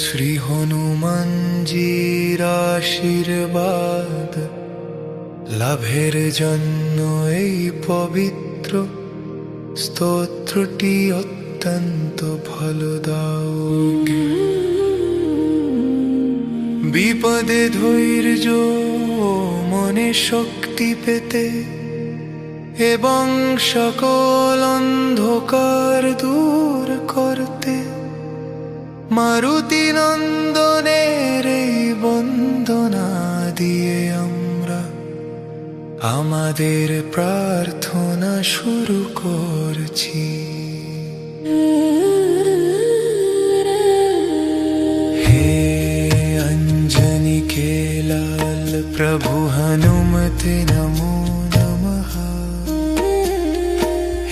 শ্রী হনুমানজির আশীর্বাদ লাভের জন্য এই পবিত্র স্তোত্রটি অত্যন্ত ফলদায়ক। বিপদে ধৈর্য মনে শক্তি পেতে এবং সকল অন্ধকার দূর করতে মারুতি নন্দনের এই বন্দনা দিয়ে আমরা আমাদের প্রার্থনা শুরু করছি। হে अंजनी के लाल प्रभु हनुमते नमो नमः।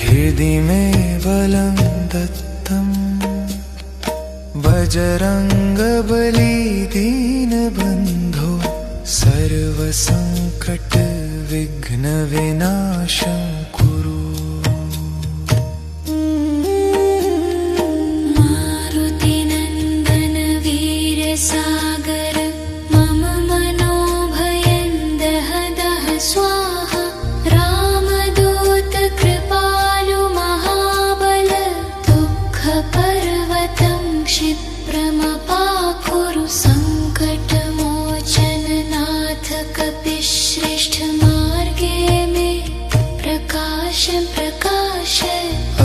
हृदि में बलं दत्तं बजरंगबली दीनबन्धो सर्वसंकट विघ्न विनाशं कुरु। मारुति नंदन वीर सागर मम मनोभयं दह दह स्वाहा। रामदूत कृपालु महाबल दुःख पर्वतं क्षिप्रमपाकुरु। संकटमोचन नाथ कपिश्रेष्ठ मार्गे में प्रकाश प्रकाश।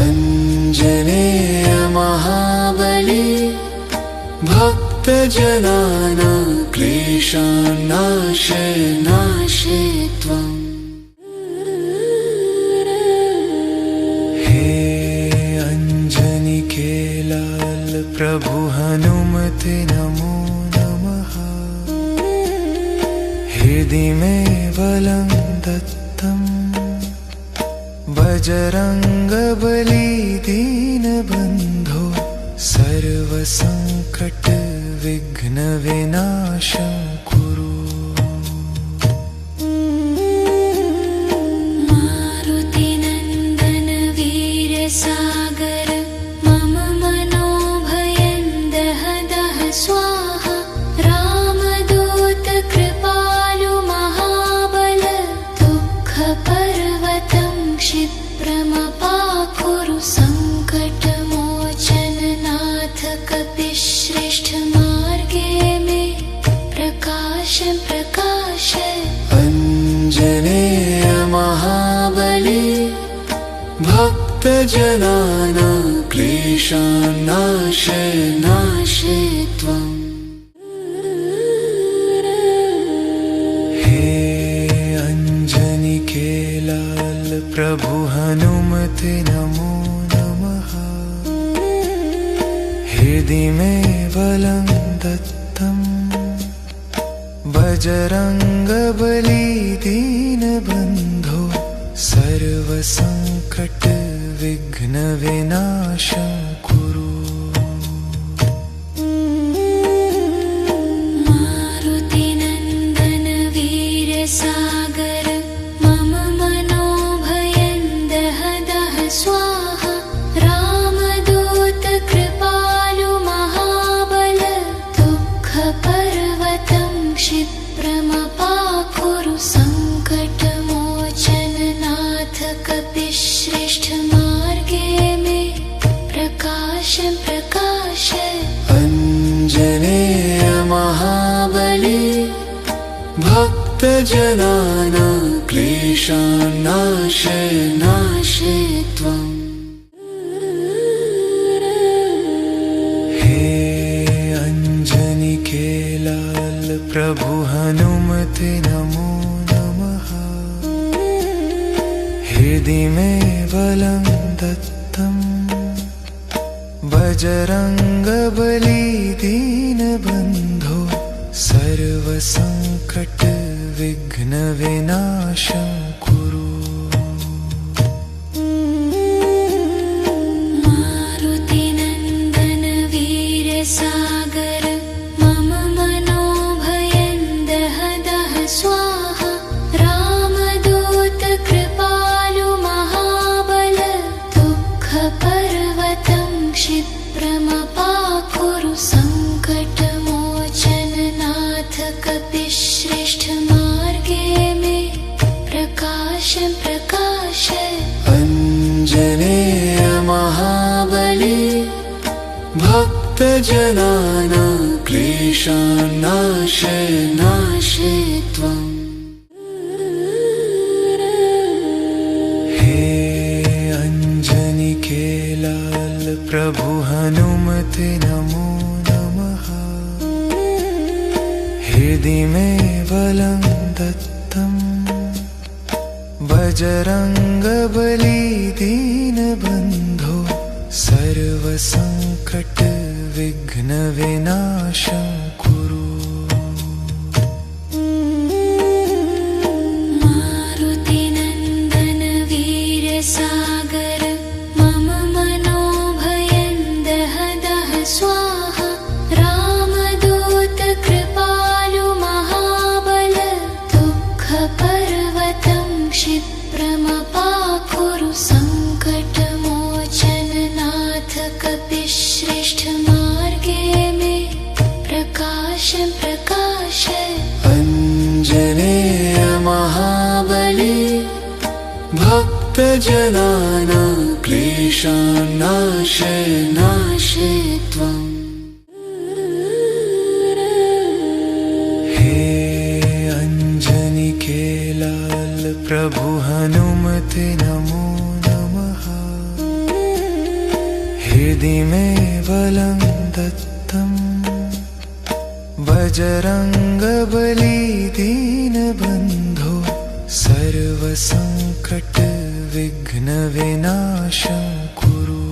अंजनेय महाबली भक्त जनानां क्लेशान्नाशय नाशय त्वम्। हे अंजनी के लाल प्रभु हनुमते नमो नमः। हृदि में बलं दत्तं बजरंगबली दीनबन्धो सर्वसंकट विघ्न विनाशं कुरु। मारुति नंदन वीर सागर मम मनोभयं दह दह स्वाहा। रामदूत कृपालु महाबल दुःख पर्वतं क्षिप्रमपाकुरु। संकटमोचन नाथ कपिश्रेष्ठ मार्गे में प्रकाश प्रकाश। अंजनेय महाबली भक्त जनानां क्लेशान्नाशय नाशय त्वम्। हे अंजनी के लाल प्रभु हनुमते नमो नमः। हृदि में बलं दत्तं बजरंगबली दीनबन्धो सर्वसंकट विघ्न विनाशं कुरु। मारुति नंदन वीर सागर मम मनोभयं दह दह स्वाहा। रामदूत कृपालु महाबल दुःख पर्वतं क्षिप्रमपाकुरु। संकटमोचन नाथ कपिश्रेष्ठ मार्गे में प्रकाश प्रकाश। अंजनेय महाबली भक्त जनानां क्लेशान्नाशय नाशय त्वम्। हे अंजनी के लाल प्रभु हनुमते नमो नमः। हृदि में बलं दत्तं बजरंगबली दीनबन्धो सर्वसंकट विघ्न विनाशं कुरु। मारुति नंदन वीर सागर मम मनोभयं दह दह स्वाहा। रामदूत कृपालु महाबल दुःख पर्वतं क्षिप्रमपाकुरु। संकट भक्तजनानां क्लेशान्नाशय नाशय त्वम्। हे अंजनी लाल प्रभु हनुमते नमो नमः। हृदि मे बलं दत्तम् बजरंगबली दीनबन्धो सर्वसंकट विघ्न विनाशं कुरु। मारुतिनन्दन वीर सागर मम मनोभयं दह दह स्वाहा। रामदूत कृपालु महाबल दुःखपर्वतं क्षिप्रमपाकुरु। संकटमोचन नाथ कपिश्रेष्ठ मार्गे मे प्रकाश प्रकाश। अंजनेय महाबली भक्तजनानां क्लेशान्नाशय नाशय त्वम्। हे अंजनी लाल प्रभु हनुमते नमो नमः। हृदि मे बलं दत्तम् बजरंगबली दीनबन्धो सर्वसंकट विघ्न विनाशं कुरु।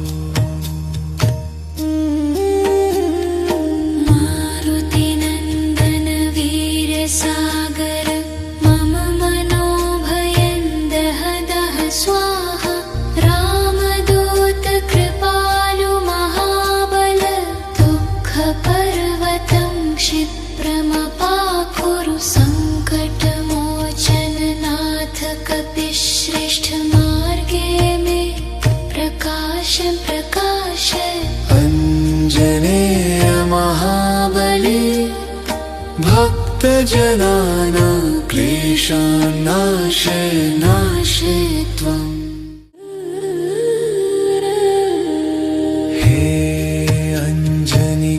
मारुतिनन्दन वीर सागर मम मनोभयं दह दह स्वाहा। रामदूत कृपालु महाबल दुःखपर्वतं क्षिप्रमपाकुरु। संकटमोचन नाथ कपिश्रेष्ठ मार्गे मे प्रकाश प्रकाश। अंजनेय महाबली भक्तजनानां क्लेशान्नाशय नाशय त्वम्। हे अंजनी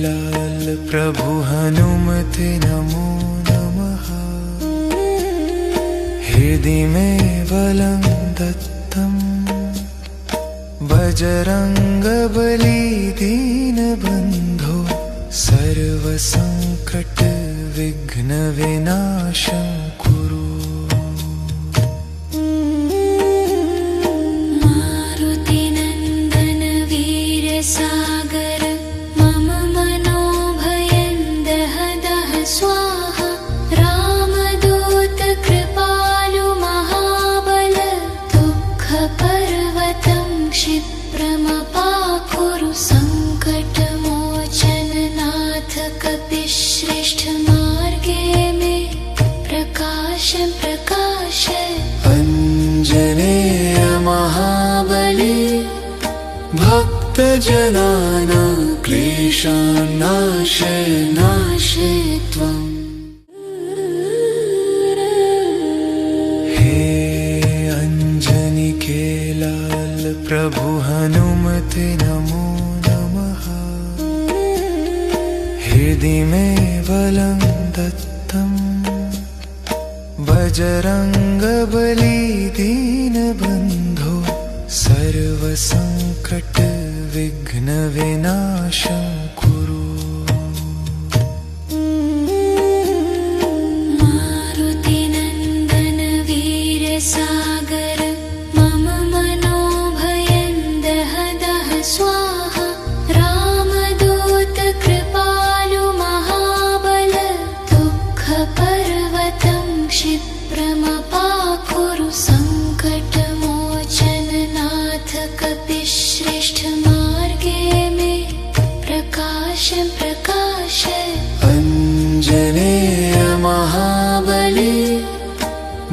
लाल प्रभु हनुमते नमो नमः। हृदि मे बलं दत्तम् बजरंगबली दीनबन्धो सर्वसंकट विघ्न विनाशं कुरु। मारुतिनन्दन वीर सागर मम मनोभयं दह दह स्वाहा। रामदूत कृपालु महाबल दुःखपर्वतं क्षिप्रमपाकुरु। संकटमोचन नाथ कपिश्रेष्ठ मार्गे मे प्रकाश प्रकाश। अंजनेय महाबली भक्तजनानां क्लेशान्नाशय नाशय त्वम्। हे अंजनी लाल प्रभु हनुमते नमो नमः। हृदि मे बलं दत्तम् बजरंगबली दीनबन्धो सर्वसंकट विघ्न विनाशं कुरु। मारुतिनन्दन वीर सागर मम मनोभयं दह दह स्वाहा। रामदूत कृपालु महाबल दुःखपर्वतं क्षिप्रमपाकुरु। संकटमोचन नाथ कपिश्रेष्ठ मार्गे मे प्रकाश प्रकाश। अंजनेय महाबली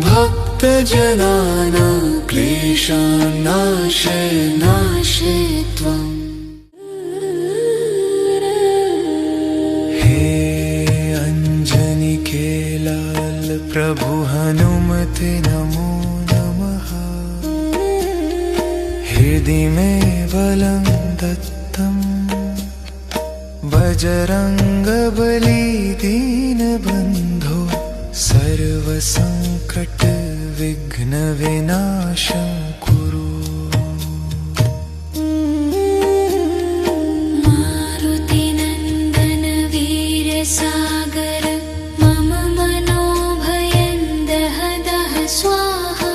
भक्तजनानां क्लेशान्नाशय नाशय त्वम्। हे अंजनी लाल प्रभु हनुमते नमो नमः। हृदि मे बलं दत्तम् बजरंगबली दीनबन्धो सर्वसंकट विघ्न विनाशं कुरु। मारुतिनन्दन वीर सागर मम मनोभयं दह दह स्वाहा।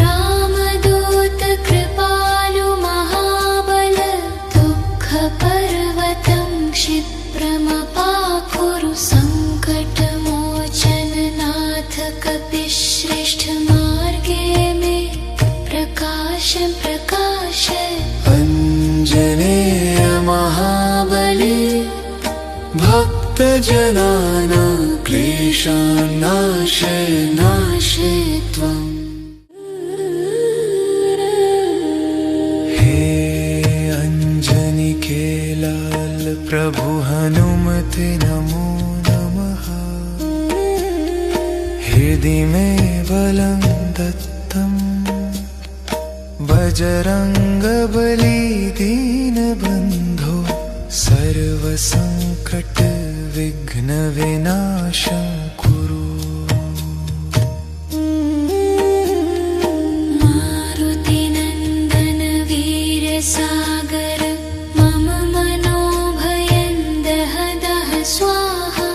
रामदूत कृपालु महाबल दुःखपर्वतं क्षिप्रमपाकुरु। सङ्कटमोचन नाथ कपिश्रेष्ठ मार्गे मे प्रकाश प्रकाश। अञ्जनेय महाबली भक्तजनानां क्लेशान्नाशय नाशय त्वम्। हे अञ्जनिकेलाल प्रभु हनुमते नमो नमः। हृदि मे बलं दत्तम् बजरंगबली दीनबन्धो सर्वसंकट विघ्न विनाशं कुरु। मारुतिनन्दन वीर सागर मम मनोभयं दह दह स्वाहा।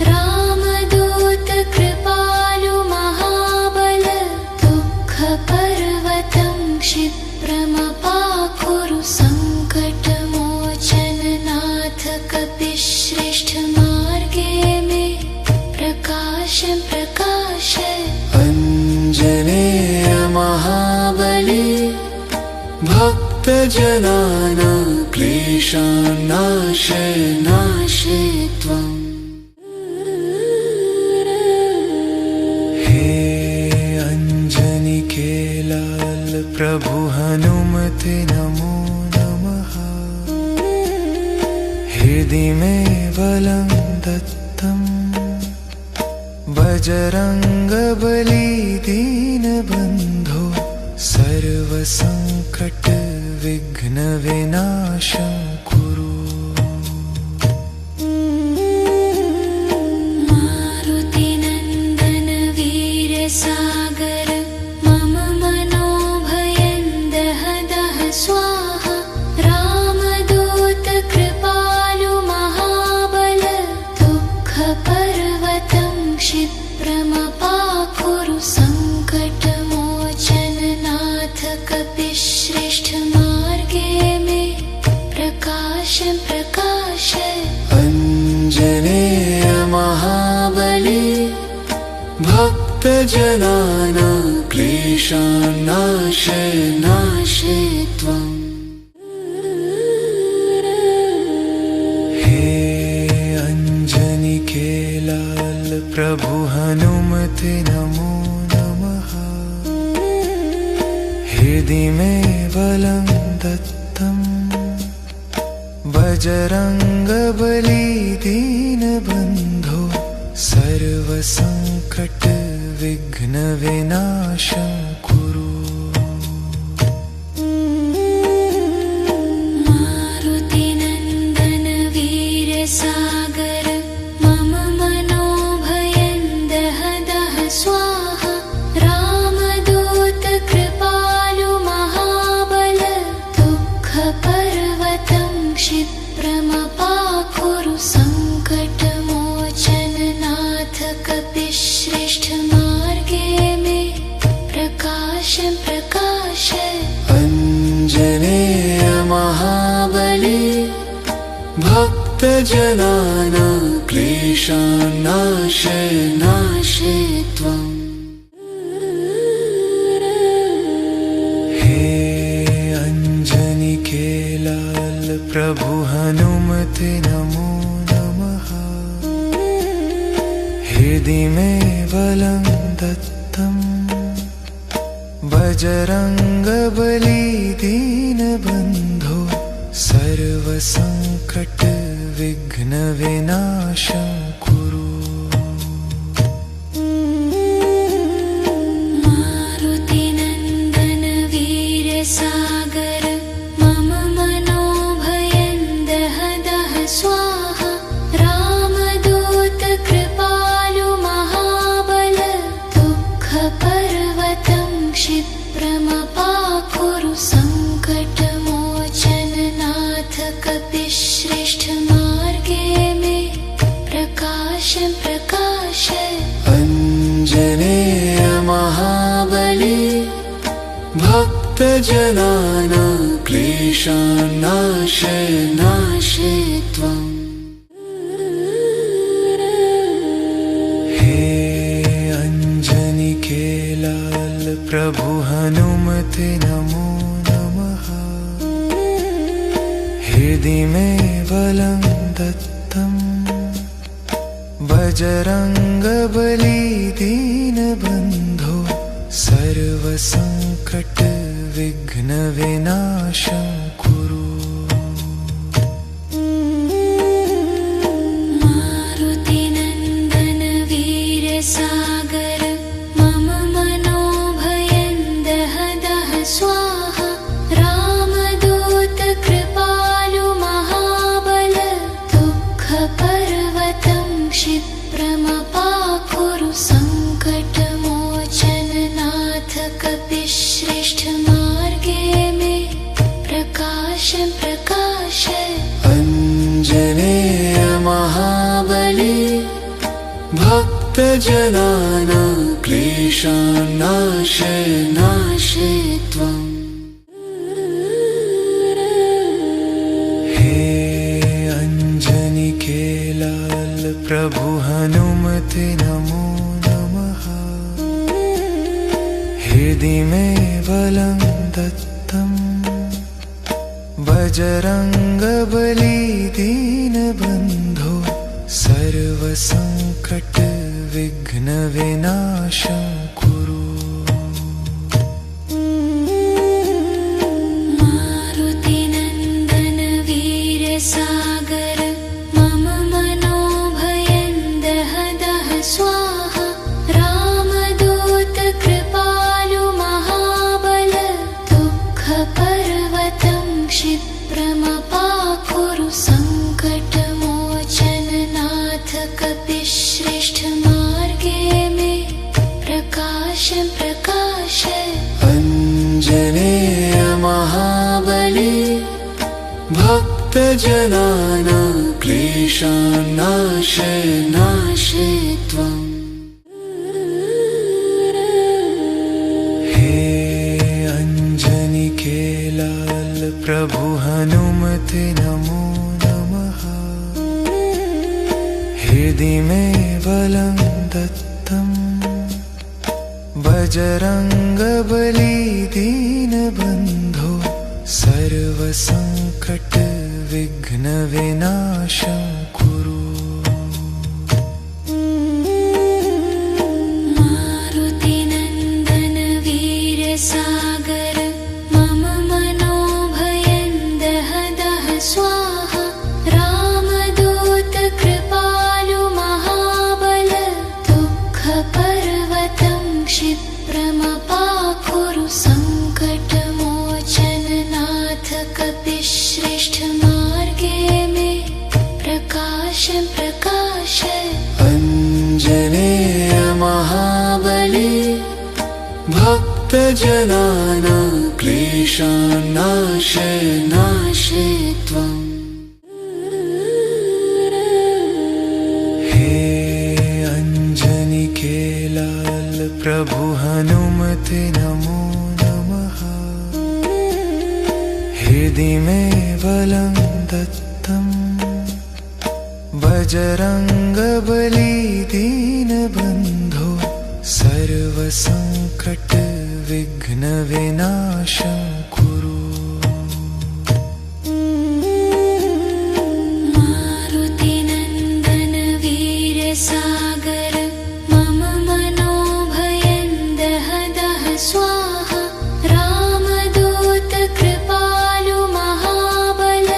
रामदूत कृपालु महाबल दुःखपर्वतं क्षिप्रमपाकुरु। सङ्कटमोचन नाथ कपिश्रेष्ठ मार्गे मे प्रकाश प्रकाश। अञ्जनेय महाबली भक्तजनानां क्लेशान्नाशय नाशय त्वम्। हे अञ्जनिकेलाल प्रभु हनुमते नमो नमः। हृदि मे बलं दत्तम् बजरंगबली दीनबन्धो सर्वसंकट विघ्न विनाशं कुरु। मारुतिनन्दन वीर सागर मम मनोभयं दह दह स्वाहा। रामदूत कृपालु महाबल दुःखपर्वतं क्षिप्रमपाकुरु। सङ्कटमोचन नाथ कपिश्रेष्ठ मार्गे मे प्रकाश प्रकाश। अञ्जनेय महाबली भक्तजनानां क्लेशान्नाशय नाशय त्वम्। हे अञ्जनिकेलाल प्रभु हनुमते नमो नमः। हृदि मे बलं दत्तम् बजरंगबली दीनबन्धो सर्वसंकट विघ्न विनाशं कुरु। मारुतिनन्दन वीर सागर मम मनोभयं दह दह स्वाहा। रामदूत कृपालु महाबल दुःखपर्वतं क्षिप्रमपाकुरु। सङ्कटमोचन नाथ कपिश्रेष्ठ मार्गे मे प्रकाश प्रकाश। अञ्जनेय महाबली भक्तजनानां क्लेशान्नाशय नाशय त्वम्। हे अञ्जनिकेलाल प्रभु हनुमते नमो नमः। हृदि मे बलं दत्तम् बजरंगबली दीनबन्धो सर्वसंकट विघ्न विनाशं कुरु। मारुतिनन्दन वीर सागर मम मनोभयं दह दह स्वाहा। प्रकाशय अञ्जनेय महाबली भक्तजनानां क्लेशान्नाशय नाशय त्वम् हे अञ्जनिके लाल प्रभु हनुमते नमो नमः हृदि मे बलं दत्तम् बजरङ्गबली दीनबन्धो सर्वसङ्कट विघ्नविनाशं कुरु मारुतिनन्दन वीरसागर मम मनोभयं दह दह स्वाहा रामदूत कृपालु महाबल दुःखपर्वतं क्षिप्रमपाकुरु सङ्कटमोचन नाथ कपिश्रेष्ठ मार्गे मे प्रकाशं प्रकाशय अञ्जनेय महाबली भक्तजनानां क्लेशान्नाशय नाशय त्वम् हे अञ्जनिके लाल प्रभु हनुमते नमो नमः हृदि मे बलं दत्तम् बजरङ्गबली दीनबन्धो सर्वसङ्कट विघ्नविनाशं कुरु मारुतिनन्दन वीरसागर मम मनोभयं दह दह स्वाहा रामदूत कृपालु महाबल दुःखपर्वतं क्षिप्रमपाकुरु सङ्कटमोचन नाथ कपिश्रेष्ठ मार्गे मे प्रकाशं प्रकाशय अञ्जनेय महाबली भक्तजनानां क्लेशान्नाशय नाशय त्वम् हे अञ्जनिके लाल प्रभु हनुमते नमो नमः हृदि मे बलं दत्तम् बजरङ्गबली दीनबन्धो सर्वसङ्कट विघ्नविनाशं कुरु मारुतिनन्दन वीरसागर मम मनोभयं दह दह स्वाहा रामदूत कृपालु महाबल दुःखपर्वतं क्षिप्रमपाकुरु सङ्कटमोचन नाथ कपिश्रेष्ठ मार्गे मे प्रकाशं प्रकाशय अञ्जनेय महाबली भक्तजनानां क्लेशान्नाशय नाशय त्वम् हे अञ्जनिके लाल प्रभु हनुमते नमो नमः हृदि मे बलं दत्तम् बजरङ्गबली दीनबन्धो सर्वसङ्कट विघ्नविनाशं कुरु मारुतिनन्दन वीरसागर मम मनोभयं दह दह स्वाहा रामदूत कृपालु महाबल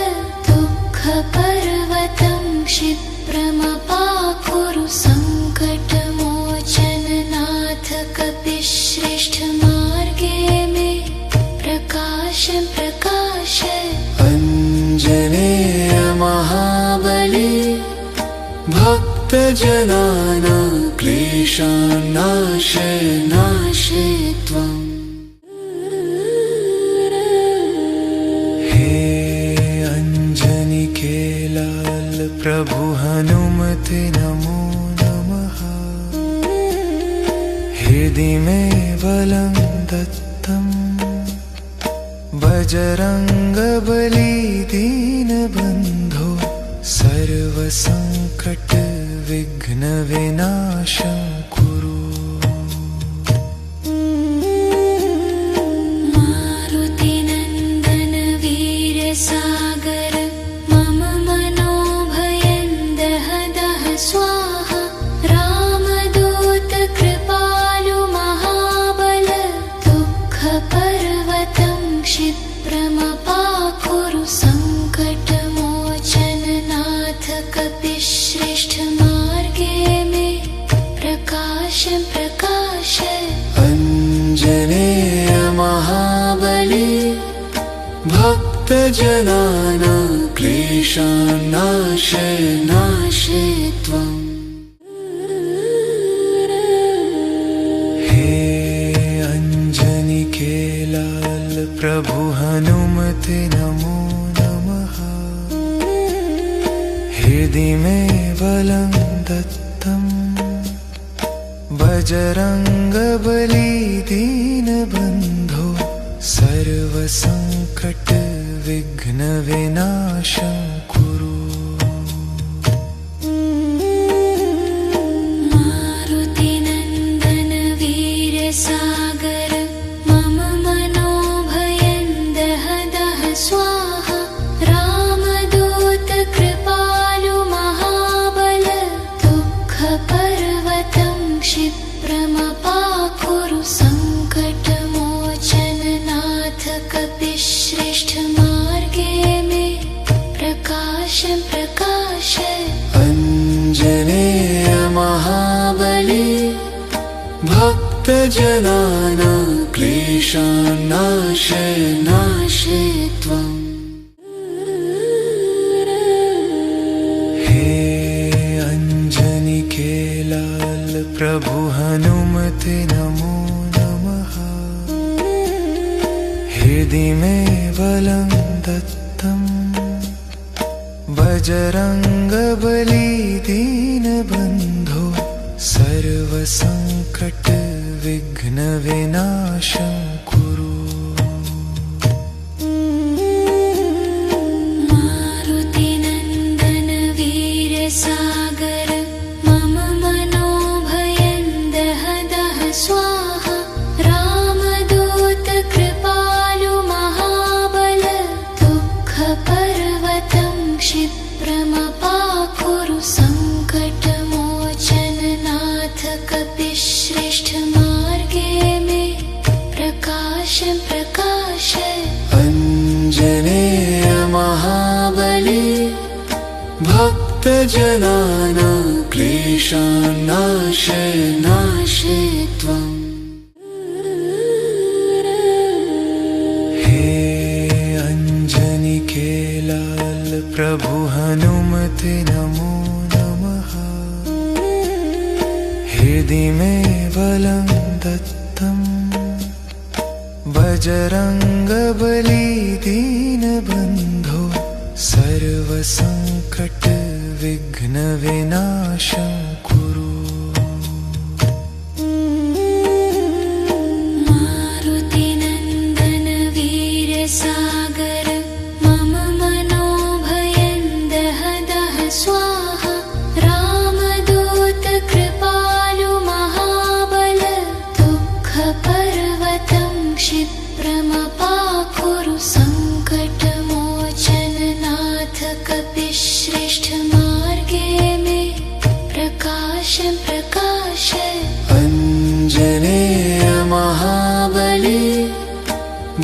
दुःखपर्वतं क्षिप्रमपाकुरु सङ्कटमोचन नाथ कपिश्रेष्ठ मार्गे मे प्रकाशं प्रकाशय अञ्जनेय महाबली भक्तजनानां क्लेशान्नाशय नाशय त्वम् हे अञ्जनिके लाल प्रभु हनुमते नमो नमः। हृदि मे बलं दत्तं बजरंगबली दीनबन्धो सर्वसंकट विघ्न विनाशं कुरु। मारुतिनन्दन वीर सागर मम मनोभयं दह दह स्वाहा। रामदूत कृपालु महाबल दुःखपर्वतं क्षिप्रमपाकुरु। सङ्कटमोचन नाथ कपिश्रेष्ठ मार्गे मे प्रकाश प्रकाश। अंजनेय महाबली भक्तजनानां क्लेशान्नाशय नाशय त्वम्। हे अंजनी के लाल प्रभु हनुमते नमो नमः। हृदि मे बलं दत्तं बजरंगबली दीनबन्धो सर्वसंकट विघ्न विनाशं कुरु। मारुतिनन्दन वीर सागर मम मनोभयं दह दह स्वाहा। रामदूत कृपालु महाबल दुःखपर्वतं क्षिप्रमपाकुरु। सङ्कटमोचन नाथ कपिश्रेष्ठ मार्गे मे प्रकाश प्रकाश। अंजनेय महाबली भक्तजनानां क्लेशान्नाशय नाशय त्वम्। हे अंजनी के लाल प्रभु हनुमते नमो नमः। हृदि मे बलं दत्तं बजरंगबली दीनबन्धो सर्वसंकट विघ्न विनाशं कुरु। मारुतिनन्दन वीर सागर मम मनोभयं दह दह स्वाहा। रामदूत कृपालु महाबल दुःखपर्वतं क्षिप्रमपाकुरु। सङ्कटमोचन नाथ कपिश्रेष्ठ मार्गे मे प्रकाश प्रकाश। अंजनेय महाबली भक्तजनानां क्लेशान्नाशय नाशय त्वम्। हे अंजनी के लाल प्रभु हनुमते नमो नमः। हृदि मे बलं दत्तं बजरंगबली दीनबन्धो सर्वसंकट विघ्न विनाशं कुरु। मारुतिनन्दन वीर सागर मम मनोभयं दह दह स्वाहा। रामदूत कृपालु महाबल दुःखपर्वतं क्षिप्रमपाकुरु। सङ्कटमोचन नाथ कपिश्रेष्ठ मार्गे मे प्रकाश प्रकाश। अंजनेय महाबली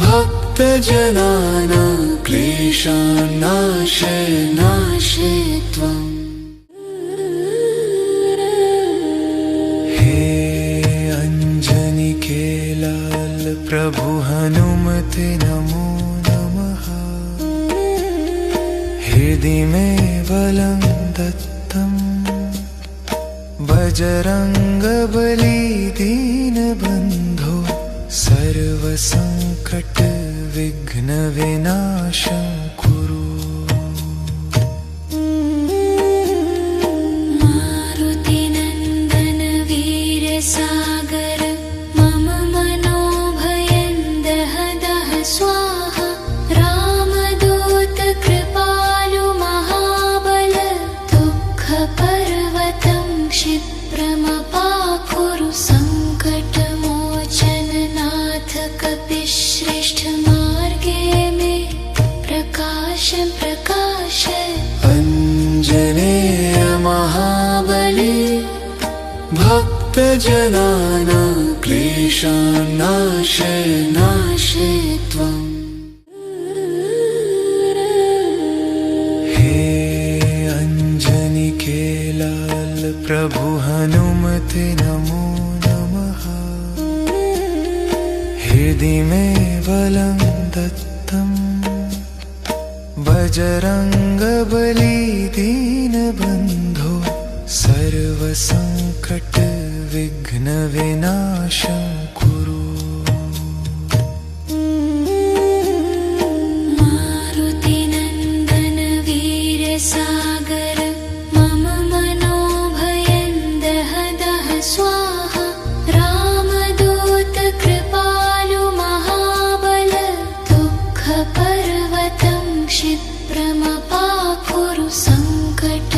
भक्तजनानां क्लेशान्नाशय नाशय त्वम्। हे अंजनी के लाल प्रभु हनुमते नमो नमः। हृदि मे बलं दत्तं बजरंगबली दीनबन्धो सर्वसंकट विघ्न विनाशं कुरु। दुःखपर्वतं क्षिप्रमपाकुरु सङ्कटमोचननाथ कपिश्रेष्ठमार्गे मे प्रकाशं प्रकाशय। अञ्जनेय महाबली भक्तजनानां क्लेशान्नाशय नाशय त्वम्। हे अञ्जनिके लाल प्रभु हनुमते नमो नमः। हृदि मे बलं दत्तम् बजरङ्गबली दीनबन्धो सर्वसङ्कट विघ्न विनाशं कुरु। मारुतिनन्दन वीरसागर मम मनोभयं दह दह स्वाहा। रामदूत कृपालु महाबल दुःखपर्वतं क्षिप्रमपाकुरु सङ्कटमोचननाथ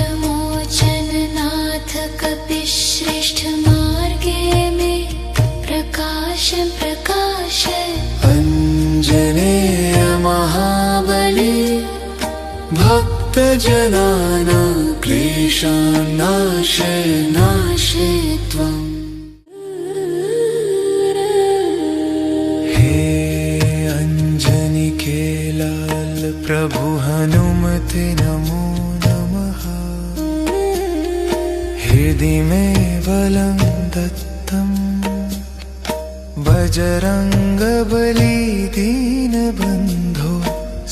कपिश्रेष्ठमार्गे मे प्रकाशं प्रकाशय। अञ्जनेय महाबली भक्तजनानां क्लेशान्नाशय नाशय त्वम्। हे अञ्जनिके लाल प्रभु हनुमते नमो नमः। हृदि मे बलं दत्तम् बजरङ्गबली दीनबन्धो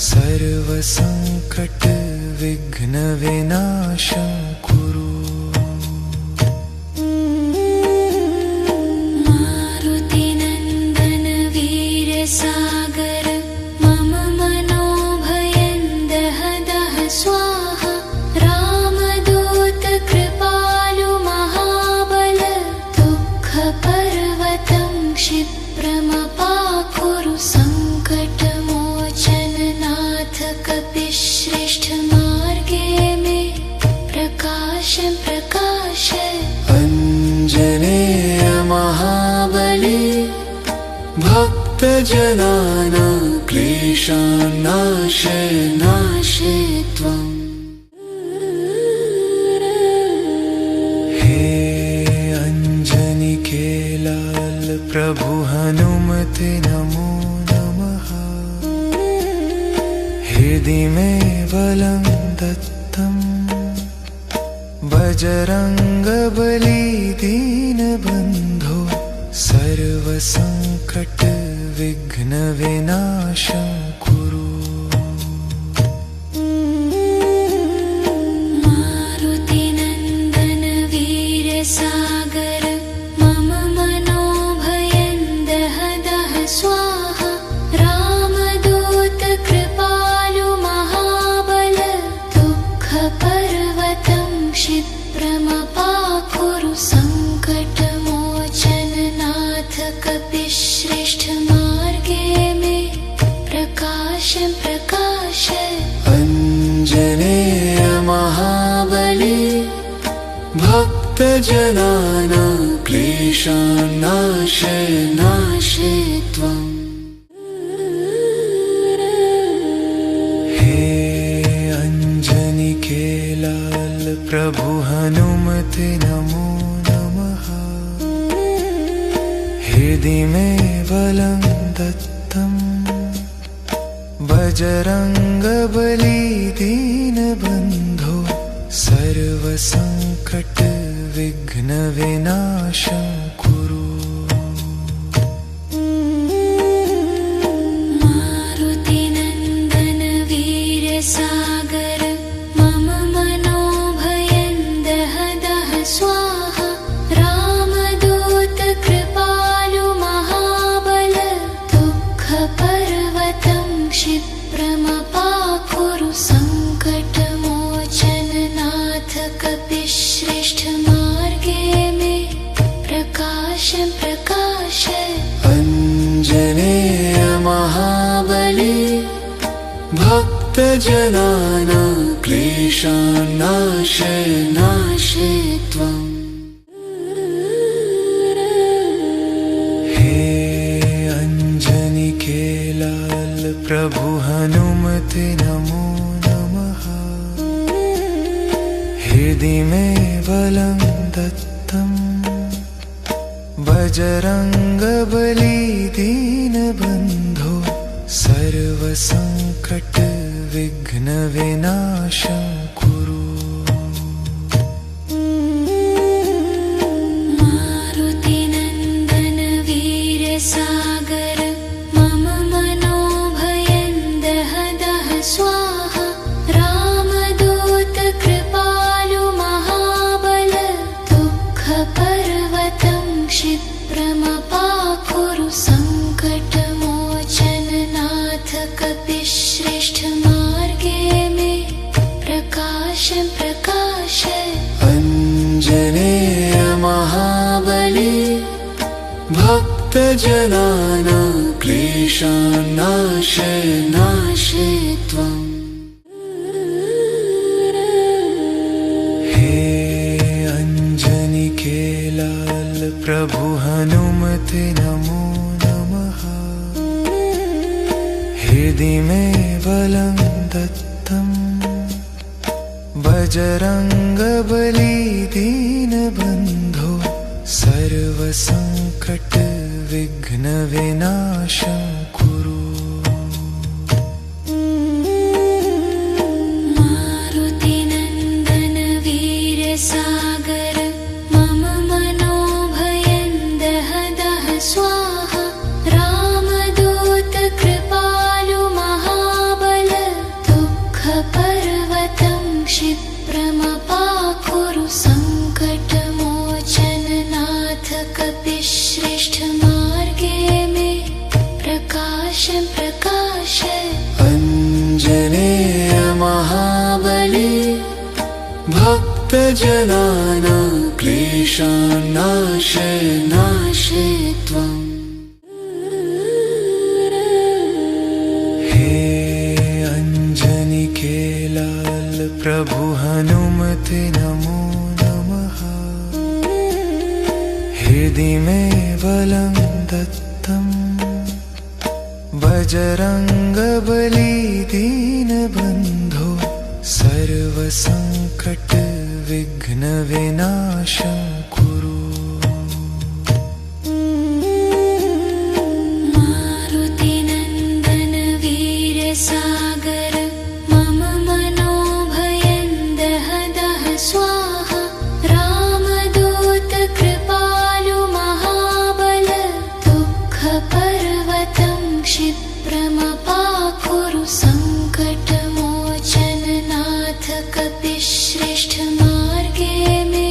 सर्वसङ्कट विघ्न विनाशं कुरु। मारुतिनन्दन वीरसागर मम मनोभयं दह दह स्वाहा। रामदूत कृपालु महाबल दुःखपर्वतं क्षिप्रमपाकुरु सङ्कटमोचननाथ कपिश्रेष्ठमार्गे मे प्रकाशं प्रकाशय। अञ्जनेय महाबली भक्तजनानां क्लेशान्नाशय नाशय त्वम्। हे अञ्जनिके लाल प्रभु हनुमते नमो नमः। हृदि मे बलं दत्तम् बजरङ्गबली दीनबन्धो सर्वसङ्कट विघ्न विनाशं कुरु। मारुतिनन्दन वीरसागर मम मनोभयं दह दह स्वाहा। रामदूत कृपालु महाबल दुःखपर्वतं क्षिप्रमपाकुरु सङ्कटमोचननाथ कपिश्रेष्ठमार्गे मे प्रकाशं प्रकाशय। अञ्जनेय महाबली भक्तजनानां क्लेशान्नाशय नाशय त्वम्। हे अञ्जनिके लाल प्रभु हनुमते नमो नमः। हृदि मे बलं दत्तम् बजरङ्गबली दीनबन्धो सर्वसङ्कट विघ्न विनाशं कुरु। मारुतिनन्दन वीरसागर मम मनोभयं दह दह स्वाहा। रामदूत कृपालु महाबल दुःखपर्वतं क्षिप्रमपाकुरु सङ्कटमोचननाथ कपिश्रेष्ठमार्गे मे प्रकाशं प्रकाशय। अञ्जनेय महाबली भक्तजनानां क्लेश क्लेशान्नाशय नाशय त्वम्। हे अञ्जनिकेलाल प्रभु हनुमते नमो नमः। हृदि मे बलं दत्तम् बजरङ्गबली दीनबन्धो सर्वसङ्कट विघ्न विनाशं कुरु। मारुतिनन्दन वीर सागर मम मनोभयं दह दह स्वाहा। रामदूत कृपालु महाबल दुःखपर्वतं क्षिप्रमपाकुरु। सङ्कटमोचन नाथ कपिश्रेष्ठ मार्गे मे प्रकाश प्रकाशय। अञ्जनेय महाबली भक्तजनानां क्लेशान्नाशय नाशय त्वम्। हे अञ्जनिकेलाल प्रभु हनुमते नमो नमः। हृदि मे बलं दत्तम् बजरङ्गबली दीनबन्धो सर्वसङ्कट विघ्न विनाशं कुरु। मारुतिनन्दन वीर सागर मम मनोभयं दह दह स्वाहा। रामदूत कृपालु महाबल दुःखपर्वतं क्षिप्रमपाकुरु। सङ्कटमोचन नाथ कपिश्रेष्ठ मार्गे मे प्रकाश प्रकाशय। अञ्जनेय महाबली भक्तजनानां क्लेशान्नाशय नाशय त्वम्। हे अञ्जनिकेलाल प्रभु हनुमते नमो नमः। हृदि मे बलं दत्तम् बजरङ्गबली दीनबन्धो सर्वसङ्कट विघ्न विनाशं कुरु। मारुतिनन्दन वीर सागर मम मनोभयं दह दह स्वाहा। रामदूत कृपालु महाबल दुःखपर्वतं क्षिप्रमपाकुरु। सङ्कटमोचन नाथ कपिश्रेष्ठ मार्गे मे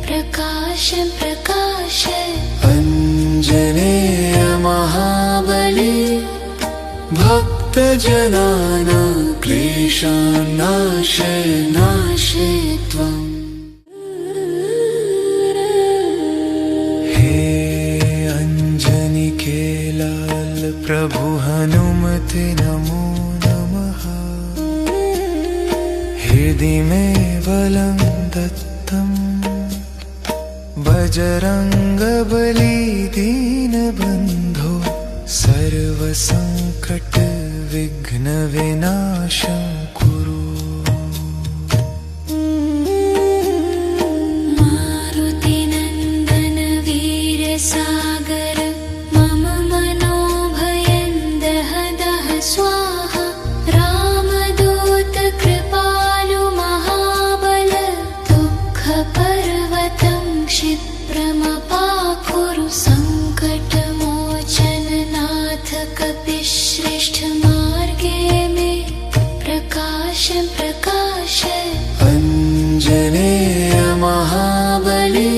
प्रकाश प्रकाशय। अञ्जनेय महाबली भक्तजनानां क्लेशान्नाशय नाशय त्वम्। हे अञ्जनिकेलाल प्रभु हनुमते नमो नमः। हृदि मे बलं दत्तम् बजरङ्गबली दीनबन्धो सर्वसङ्कट विघ्न विनाशं कुरु। मारुतिनन्दन वीर सागर मम मनोभयं दह दह स्वाहा। रामदूत कृपालु महाबल दुःखपर्वतं क्षिप्रमपाकुरु। सङ्कटमोचन नाथ कपिश्रेष्ठ मार्गे मे प्रकाश प्रकाशय। अञ्जनेय महाबली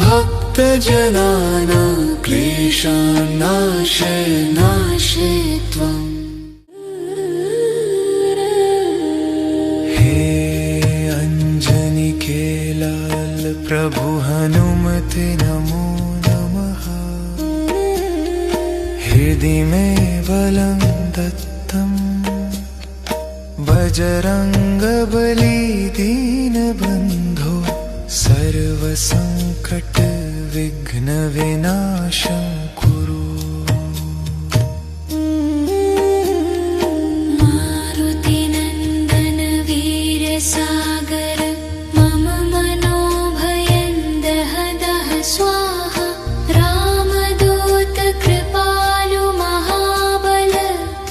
भक्तजनानां क्लेशान्नाशय नाशय त्वम्। हे अञ्जनिकेलाल प्रभु हनुमते नमो नमः। हृदि मे बलं दत्तम् बजरंगबली दीनबन्धो सर्वसंकट विघ्न विनाशं कुरु। मारुतिनन्दन वीर सागर मम मनोभयं दह दह स्वाहा। रामदूत कृपालु महाबल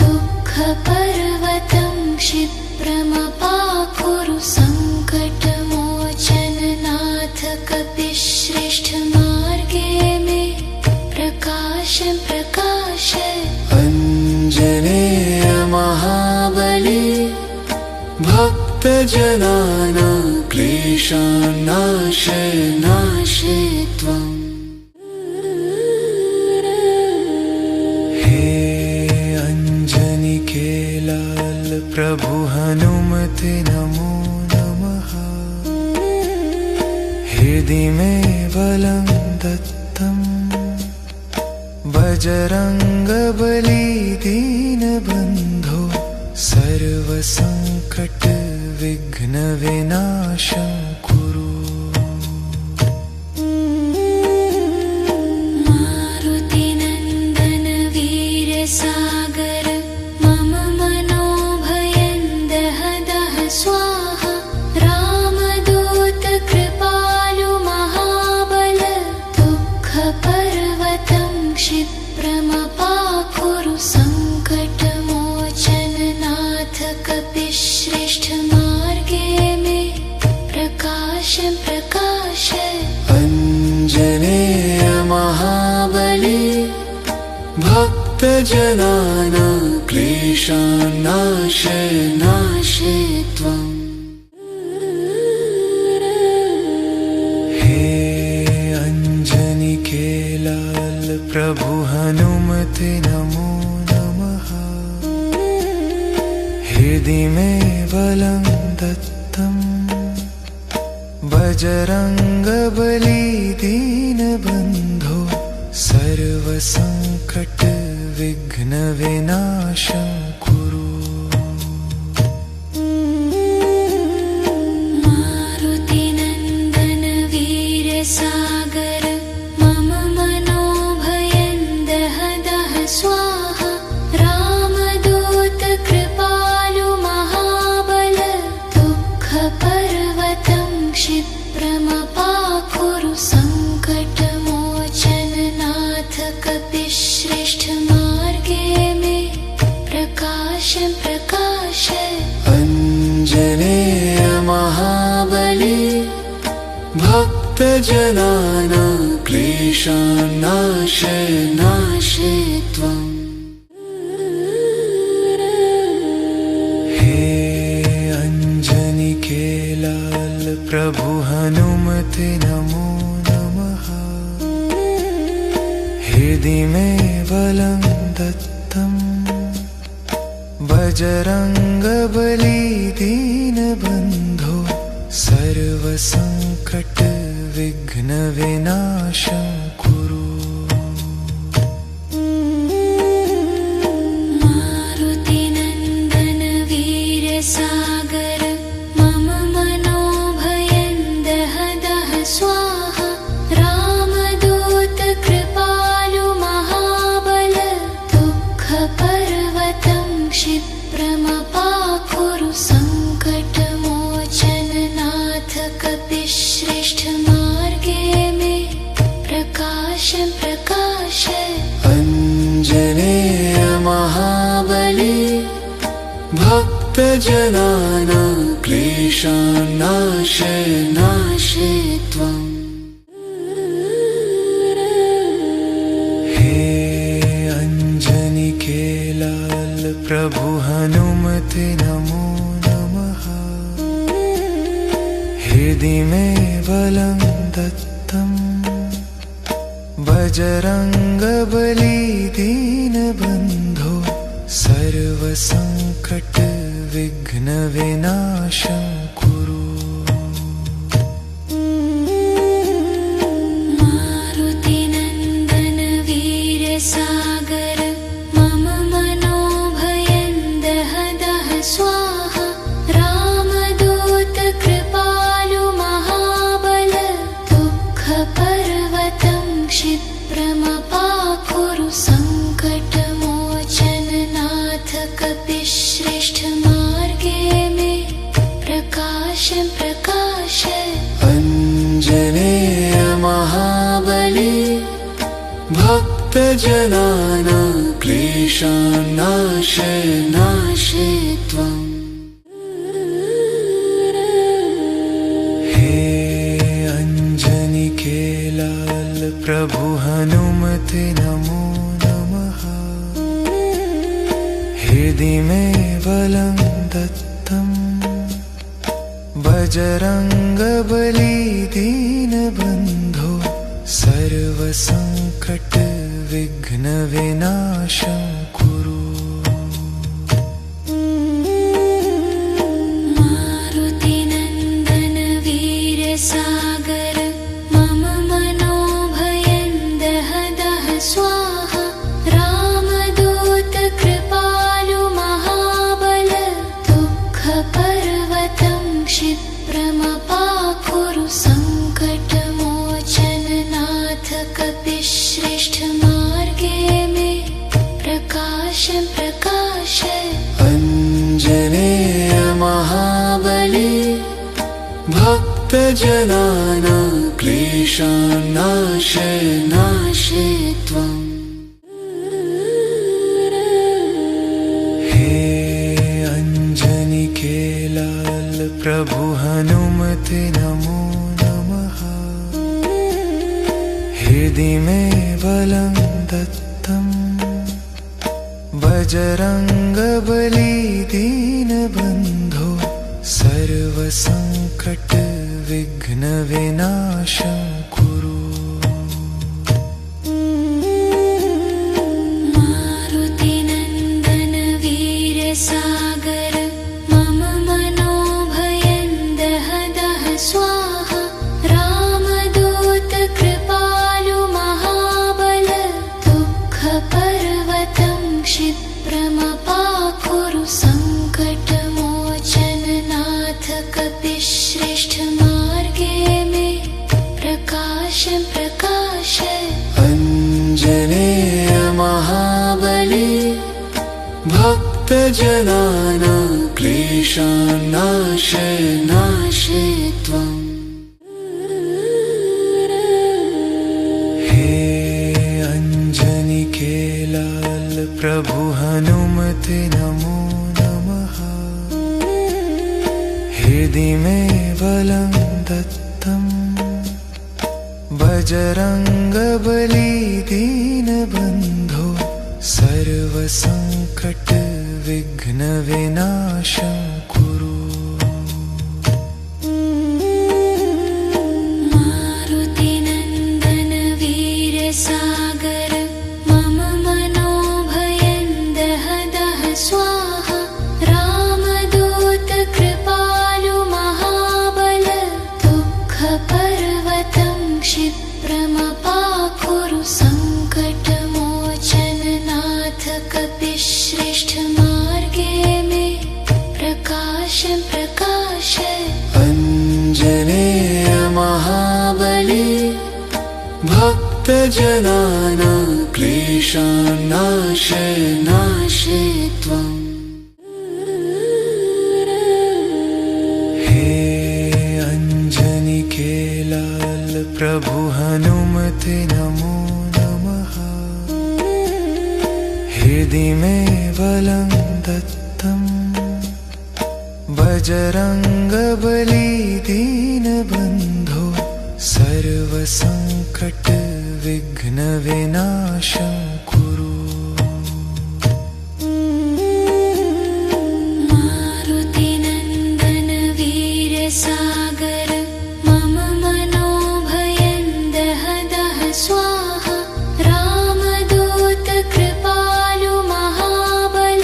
दुःखपर्वतं क्षिप्रमपाकुरु। सङ्कटमोचन नाथ कपिश्रेष्ठ मार्गे मे प्रकाश प्रकाश। अञ्जनेय महाबली भक्तजनानां क्लेशान्नाशय नाशय त्वम्। हे अञ्जनिकेलाल प्रभु हनुमते नमो नमः। हृदि मे बलं दत्तं बजरंगबली दीनबन्धो सर्वसंकट विघ्न विनाशं कुरु। मारुतिनन्दन वीर सागर मम मनोभयं दह दह स्वाहा। रामदूत कृपालु महाबल दुःखपर्वतं क्षिप्रमपाकुरु। सङ्कटमोचन नाथ कपिश्रेष्ठ मार्गे मे प्रकाश प्रकाश। अञ्जनेय महाबली भक्तजनानां क्लेशान्नाशय नाशय त्वम्। हे अञ्जनिकेलाल प्रभु हनुमते नमो नमः। हृदि मे बलं दत्तं बजरंगबली दीनबन्धो सर्वसंकट विघ्न विनाशं कुरु। मारुतिनन्दन वीर सागर मम मनोभयं दह दह स्वाहा। रामदूत कृपालु महाबल दुःखपर्वतं क्षिप्रमपाकुरु। सङ्कटमोचन नाथ कपिश्रेष्ठ मार्गे मे प्रकाश प्रकाश। अञ्जनेय महाबली भक्तजनानां क्लेशान्नाशय नाशय त्वम्। हे अञ्जनिकेलाल प्रभु हनुमते नमो नमः। हृदि मे बलं दत्तं बजरंगबली दीनबन्धो सर्वसंकट विघ्न विनाशं कुरु। मारुतिनन्दन वीर सागर मम मनोभयं दह दह स्वाहा। रामदूत कृपालु महाबल दुःखपर्वतं क्षिप्रमपाकुरु। सङ्कटमोचन नाथ कपिश्रेष्ठ मार्गे मे प्रकाश प्रकाश। अञ्जनेय महाबली भक्तजनानां क्लेशान्नाशय नाशय त्वम्। हे अञ्जनिकेलाल प्रभु हनुमते नमो नमः। हृदि मे बलं दत्तं बजरंगबली दीनबन्धो सर्वसंकट विघ्न विनाशं कुरु। मारुतिनन्दन वीर सागर मम मनोभयं दह दह स्वाहा। भक्तजनानां क्लेशान्नाशय नाशय त्वम्। हे अञ्जनिकेलाल प्रभु हनुमते नमो नमः। हृदि मे बलं दत्तं बजरङ्गबली दीनबन्धो सर्वसङ्कट विघ्न विनाशं कुरु। मारुतिनन्दन वीर सागर मम मनोभयं दह दह स्वाहा। रामदूत कृपालु महाबल दुःखपर्वतं क्षिप्रमपाकुरु। सङ्कटमोचन नाथ कपिश्रेष्ठ मार्गे मे प्रकाश प्रकाशय। अञ्जनेय महाबली भक्तजनानां क्लेशान्नाशय नाशय त्वम्। हे अञ्जनिकेलाल प्रभु हनुमते नमो नमः। हृदि मे बलं दत्तं बजरङ्गबली दीनबन्धो सर्वसङ्कट विघ्न विनाशं कुरु। मारुतिनन्दन वीर सागर मम मनोभयं दह दह स्वाहा। रामदूत कृपालु महाबल दुःखपर्वतं क्षिप्रमपाकुरु। सङ्कटमोचन नाथ कपिश्रेष्ठ मार्गे मे प्रकाश प्रकाशय। अञ्जनेय महाबली भक्तजनानां क्लेशान्नाशय नाशय त्वम्। हे अञ्जनिकेलाल प्रभु हनुमते नमो नमः। हृदि मे बलं दत्तं बजरङ्गबली दीनबन्धो सर्वसङ्कट विघ्न विनाशं कुरु। मारुतिनन्दन वीर सागर मम मनोभयं दह दह स्वाहा। रामदूत कृपालु महाबल दुःखपर्वतं क्षिप्रमपाकुरु। सङ्कटमोचन नाथ कपिश्रेष्ठ मार्गे मे प्रकाश प्रकाशय। अञ्जनेय महाबली भक्तजनानां क्लेशान्नाशय नाशय त्वम्। हे अञ्जनिकेलाल प्रभु हनुमते नमो नमः। हृदि मे बलं दत्तं बजरङ्गबली दीनबन्धो सर्वसङ्कट विघ्न विनाशं कुरु। मारुतिनन्दन वीर सागर मम मनोभयं दह दह स्वाहा। रामदूत कृपालु महाबल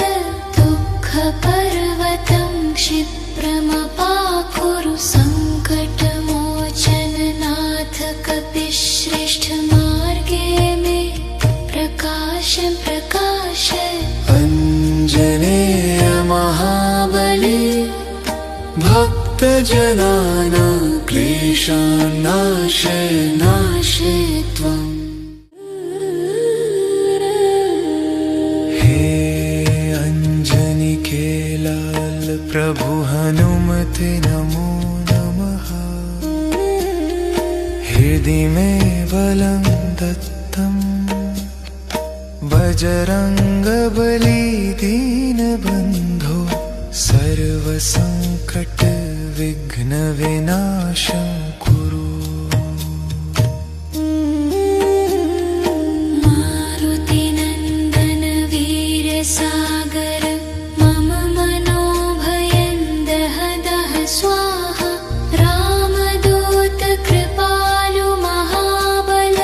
दुःखपर्वतं क्षिप्रमपाकुरु। सङ्कटमोचन नाथ कपिश्रेष्ठ मार्गे मे प्रकाश प्रकाशय। अञ्जनेय महाबली भक्तजनानां क्लेशान्नाशय नाशय त्वम्। हे अञ्जनिकेलाल प्रभु हनुमते नमो नमः। हृदि मे बलं दत्तं बजरंगबली दीनबन्धो सर्वसंकट विघ्न विनाशं कुरु। मारुतिनन्दन वीर सागर मम मनोभयं दह दह स्वाहा। रामदूत कृपालु महाबल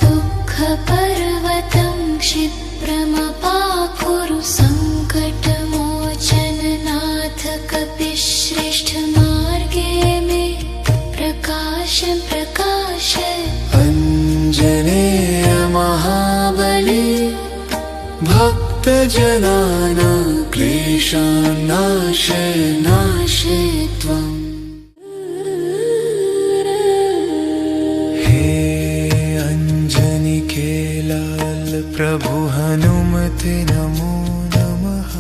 दुःखपर्वतं क्षिप्रमपाकुरु। सङ्कटमोचन नाथ कपिश्रेष्ठ मार्गे मे प्रकाश प्रकाश। अञ्जनेय महाबली भक्तजनानां क्लेशान् नाशय नाशय त्वम्। हे अञ्जनिकेलाल प्रभु हनुमते नमो नमः।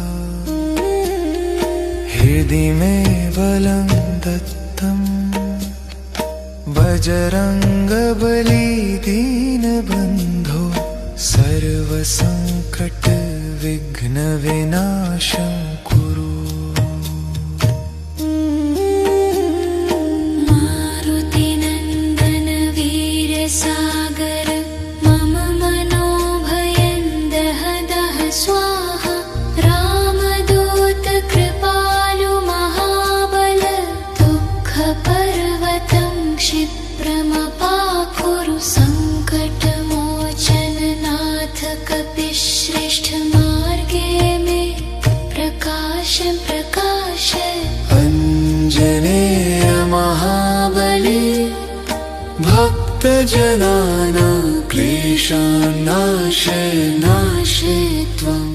हृदि मे बलं दत्तं बजरंगबली दीनबन्धो सर्वसंकट विघ्न विनाशं कुरु। मारुतिनन्दन वीर सागर मम मनोभयं दह दह स्वाहा। रामदूत कृपालु महाबल दुःखपर्वतं क्षिप्रमपाकुरु। सङ्कटमोचन नाथ कपिश्रेष्ठ मार्गे मे प्रकाश प्रकाश। अञ्जनेय महाबली भक्तजनानां क्लेशान् नाशय नाशय त्वम्।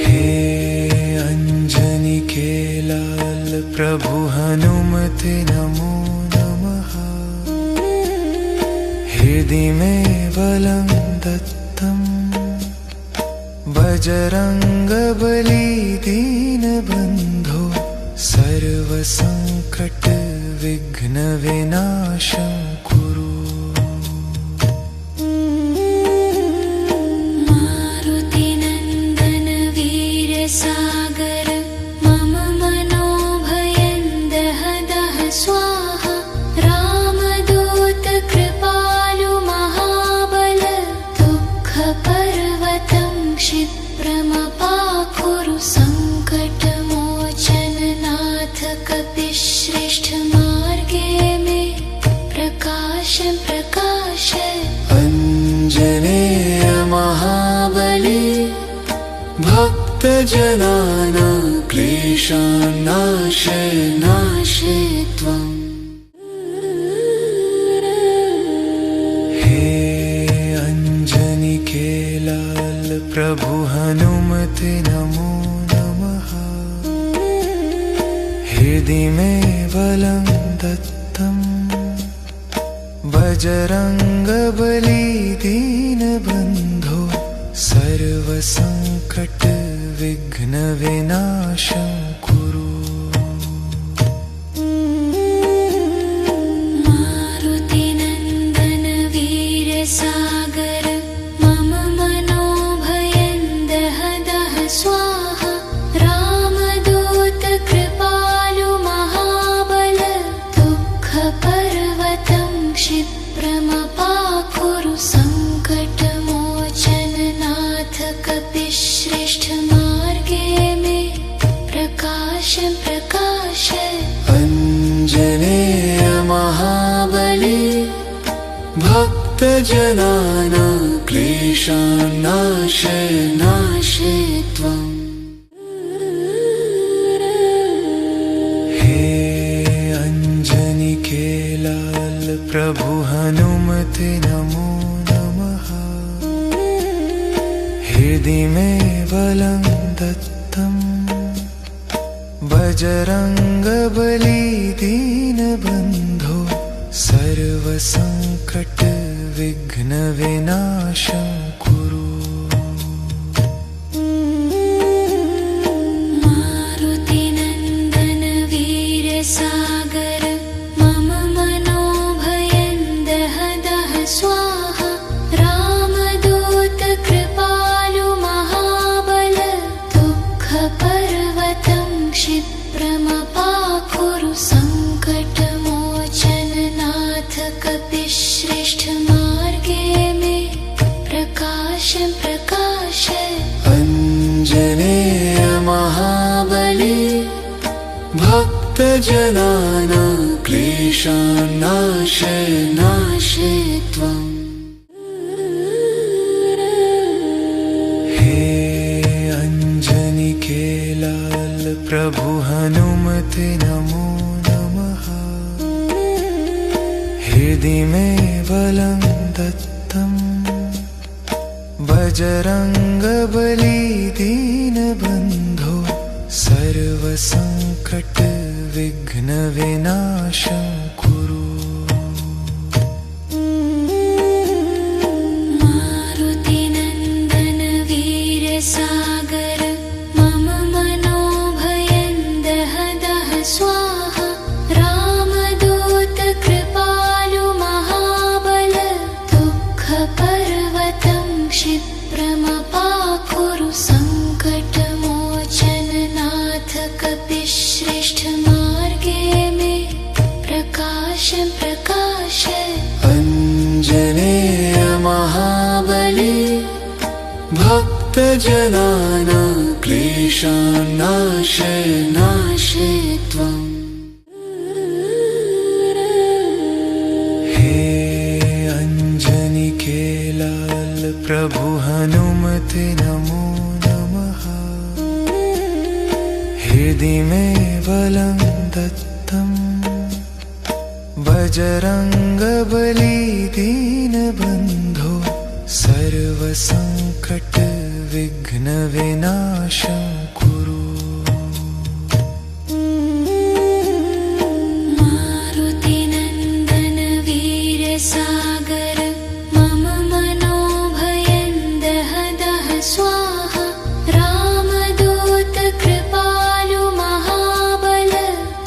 हे अञ्जनिकेलाल प्रभु हनुमते नमो नमः। हृदि मे बलं दत्तं बजरंगबली दीनबन्धो सर्वसंकट विघ्न विनाशं कुरु। मारुतिनन्दन वीर सागर मम मनोभयं दह दह स्वाहा। रामदूत कृपालु महाबल दुःखपर्वतं क्षिप्रमपाकुरु। सङ्कटमोचन नाथ कपिश्रेष्ठ मार्गे मे प्रकाश प्रकाश। अञ्जनेय महाबली भक्तजनानां क्लेशान् नाशय नाशय त्वम्। हे अञ्जनिकेलाल प्रभु हनुमते नमो नमः। हृदि मे बलं दत्तं बजरंगबली दीनबन्धो सर्वसंकट विघ्न विनाशं कुरु। मारुतिनन्दन वीर सागर मम मनोभयं दह दह स्वाहा। रामदूत कृपालु महाबल दुःखपर्वतं क्षिप्रमपाकुरु। सङ्कटमोचन नाथ कपिश्रेष्ठ मार्गे मे प्रकाश प्रकाश। अञ्जनेय महाबली भक्तजनानां क्लेशान् नाशय नाशय त्वम्। हे अञ्जनिकेलाल प्रभु हनुमते नमो नमः। हृदि मे बलं दत्तं बजरंगबली दीनबन्धो सर्वसंकट विघ्न विनाशं कुरु। मारुतिनन्दन वीर सागर मम मनोभयं दह दह स्वाहा। भक्तजनानां क्लेशान्नाशे त्वम्। हे अंजनी लाल प्रभु हनुमते नमो नमः। हृदि में बलं दत्तं बजरंगबली दीनबन्धो सर्वसंकट विघ्न विनाशं कुरु। मारुतिनन्दन वीर सागर मम मनोभयं दह दह स्वाहा। रामदूत कृपालु महाबल दुःखपर्वतं क्षिप्रमपाकुरु। संकटमोचन नाथ कपिश्रेष्ठ मार्गे में प्रकाश प्रकाश। अंजनेय महाबली भक्तजनानां क्लेशान्नाशे त्वम्। हे अंजनी लाल प्रभु हनुमते नमो नमः। हृदि में बलं दत्तं बजरंगबली दीनबन्धो सर्वसंकट विघ्न विनाशं कुरु। मारुतिनन्दन वीर सागर मम मनोभयं दह दह स्वाहा। रामदूत कृपालु महाबल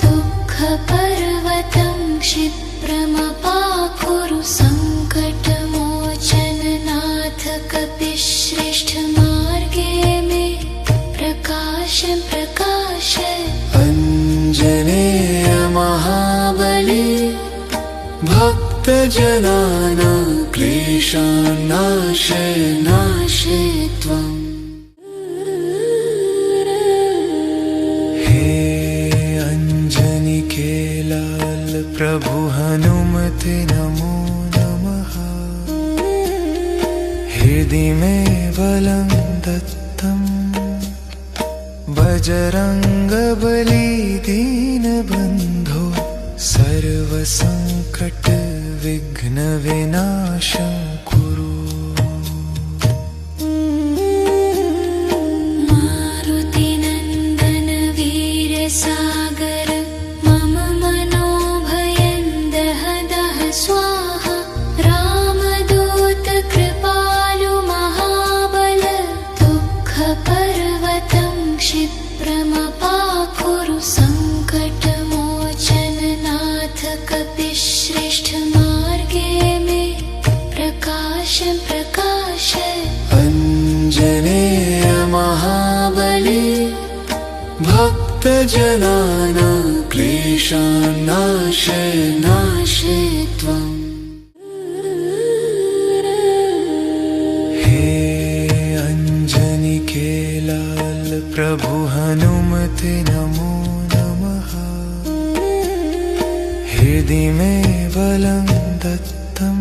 दुःखपर्वतं क्षिप्रमपाकुरु। संकटमोचन नाथ कपिश्रेष्ठ मार्गे में प्रकाश प्रकाश। अंजनेय महाबली भक्तजनानां क्लेशान्नाशे त्वम्। हे अंजनी लाल प्रभु हनुमते नमो नमः। हृदि में बलं दत्तं बजरंगबली दीनबन्धो सर्वसंकट विघ्न विनाशं कुरु। मारुतिनन्दन वीर सागर मम मनोभयं दह दह स्वाहा। रामदूत कृपालु महाबल दुःखपर्वतं क्षिप्रमपाकुरु। संकटमोचन नाथ कपिश्रेष्ठ मार्गे में प्रकाश प्रकाश। अंजनेय महाबली भक्तजनानां क्लेशान्नाशे त्वम्। हे अंजनी लाल प्रभु हनुमते नमो नमः। हृदि में बलं दत्तं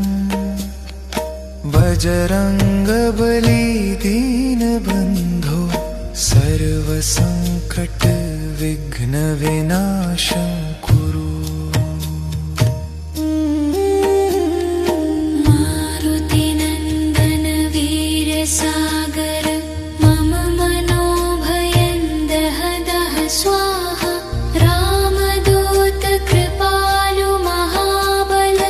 बजरंगबली दीनबन्धो सर्वसंकट विघ्न विनाशं कुरु। मारुतिनन्दन वीर सागर मम मनोभयं दह दह स्वाहा। रामदूत कृपालु महाबल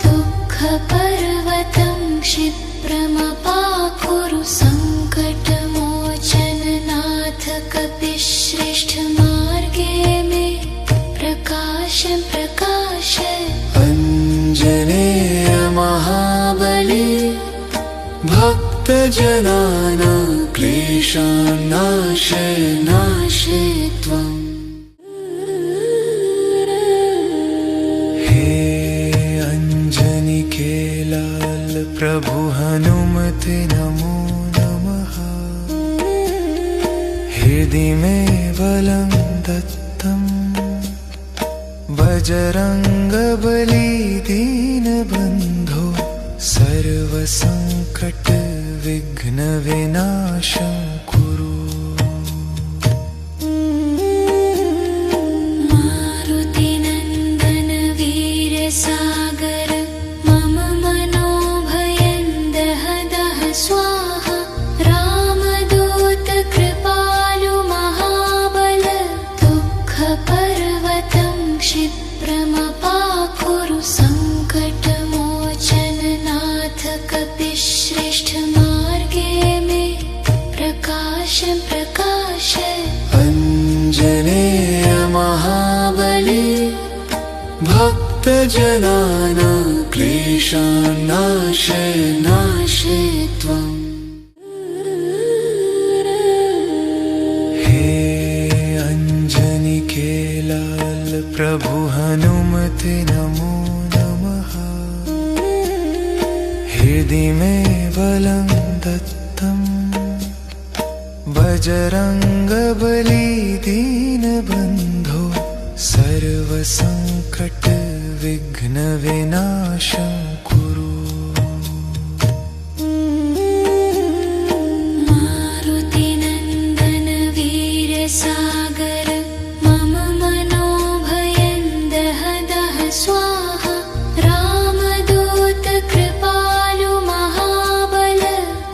दुःखपर्वतं क्षिप्रमपाकुरु। संकटमोचन नाथ कपिश्रेष्ठ मार्गे में प्रकाश प्रकाश। अंजनेय महाबली भक्तजनानां क्लेशान्नाशे त्वम्। हे अंजनी लाल प्रभु हनुमते नमो नमः। हृदि में बलं दत्तं बजरंगबली दीनबन्धो सर्वसंकट विघ्न विनाशं कुरु। मारुतिनन्दन वीर सागर मम मनोभयं दह दह स्वाहा। रामदूत कृपालु महाबल दुःखपर्वतं क्षिप्रमपाकुरु। सङ्कटमोचन नाथ कपिश्रेष्ठ मार्गे मे प्रकाश प्रकाश। अञ्जनेय महाबली भक्तजनानां क्लेशान् नाशय नाशय त्वम्। हे अञ्जनी लाल प्रभु हनुमते नमो नमः। हृदि में बलं दत्तं बजरंगबली दीनबन्धो सर्वसंकट विघ्न विनाशं कुरु। मारुतिनन्दन वीर सागर मम मनोभयं दह दह स्वाहा। रामदूत कृपालु महाबल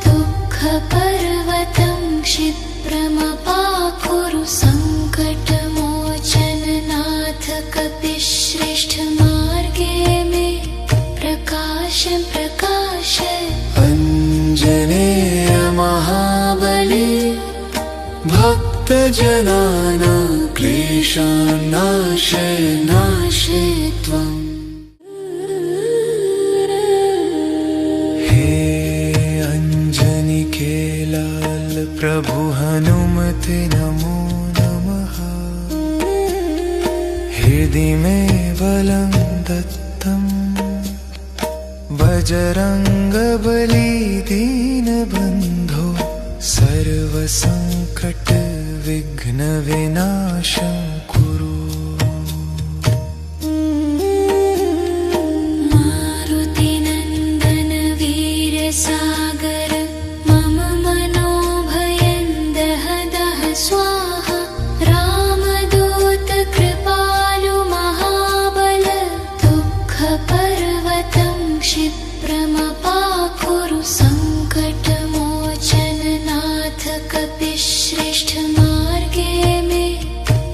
दुःखपर्वतं क्षिप्रमपाकुरु। सङ्कटमोचन नाथ कपिश्रेष्ठ मार्गे मे प्रकाश प्रकाश। अञ्जनेय महाबली भक्तजनानां क्लेशान् नाशय नाशय त्वम्। हे अञ्जनी लाल प्रभु हनुमते नमो नमः। हृदि में बलं दत्तं बजरंगबली दीनबन्धो सर्वसंकट विघ्न विनाशं कुरु। मारुतिनन्दन वीर सागर मम मनोभयं दह दह स्वाहा। रामदूत कृपालु महाबल दुःखपर्वतं क्षिप्रमपाकुरु। सङ्कटमोचन नाथ कपिश्रेष्ठ मार्गे मे